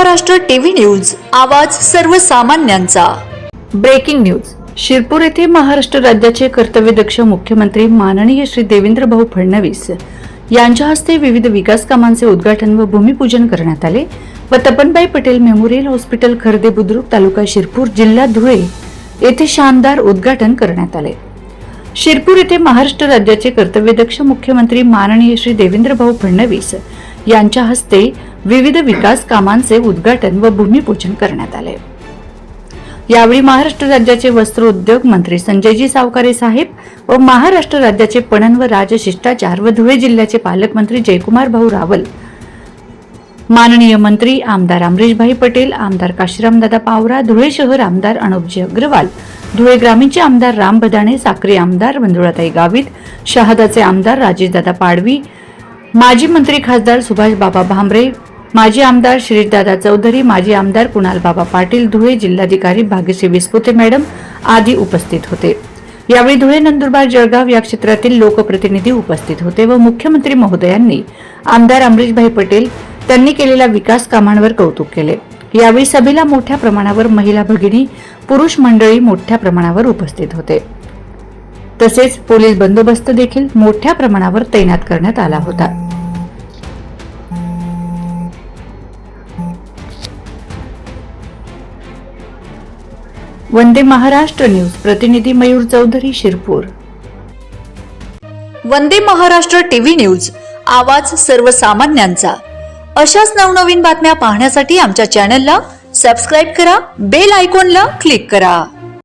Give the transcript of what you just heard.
Maharashtra TV news, आवाज सर्वसामान्यांचा। Breaking news. Shirpur येथे महाराष्ट्र राज्याचे कर्तव्यदक्ष मुख्यमंत्री माननीय श्री देवेंद्र भाऊ फडणवीस यांच्या हस्ते विविध विकास कामांचे उद्घाटन व भूमिपूजन करण्यात आले व तपनबाई पटेल मेमोरियल हॉस्पिटल खर्दे बुद्रुक तालुका शिरपूर जिल्हा धुळे येथे शानदार उद्घाटन करण्यात आले। शिरपूर येथे महाराष्ट्र राज्याचे कर्तव्यदक्ष मुख्यमंत्री माननीय श्री देवेंद्र भाऊ फडणवीस यांच्या हस्ते विविध विकास कामांचे उद्घाटन व भूमिपूजन करण्यात आले। यावेळी महाराष्ट्र राज्याचे वस्त्र उद्योग मंत्री संजयजी सावकारे साहेब व महाराष्ट्र राज्याचे पणन व राजशिष्टाचार व धुळे जिल्ह्याचे पालकमंत्री जयकुमार भाऊ रावल, माननीय मंत्री आमदार अमरीशभाई पटेल, आमदार काशीरामदादा पावरा, धुळे शहर आमदार अनुपजी अग्रवाल, धुळे ग्रामीणचे आमदार राम बदाणे, साक्री आमदार वंदुळाताई गावित, शहादाचे आमदार राजेशदादा पाडवी, माजी मंत्री खासदार सुभाष बाबा भांबरे, माजी आमदार शिरीषदादा चौधरी, माजी आमदार कुणाल बाबा पाटील, धुळे जिल्हाधिकारी भाग्यश्री विस्पुते मॅडम आदी उपस्थित होते। यावेळी धुळे, नंदुरबार, जळगाव या क्षेत्रातील लोकप्रतिनिधी उपस्थित होते व मुख्यमंत्री महोदयांनी आमदार अमरीशभाई पटेल त्यांनी केलेल्या विकास कामांवर कौतुक केले। यावेळी सभेला मोठ्या प्रमाणावर महिला भगिनी, पुरुष मंडळी मोठ्या प्रमाणावर उपस्थित होते। तसेच पोलीस बंदोबस्त देखील मोठ्या प्रमाणावर तैनात करण्यात आला होता। वंदे महाराष्ट्र न्यूज प्रतिनिधी मयूर चौधरी, शिरपूर। वंदे महाराष्ट्र टीव्ही न्यूज, आवाज सर्वसामान्यांचा। अशाच नवनवीन बातम्या पाहण्यासाठी आमच्या चॅनलला सबस्क्राइब करा, बेल आयकॉनला क्लिक करा।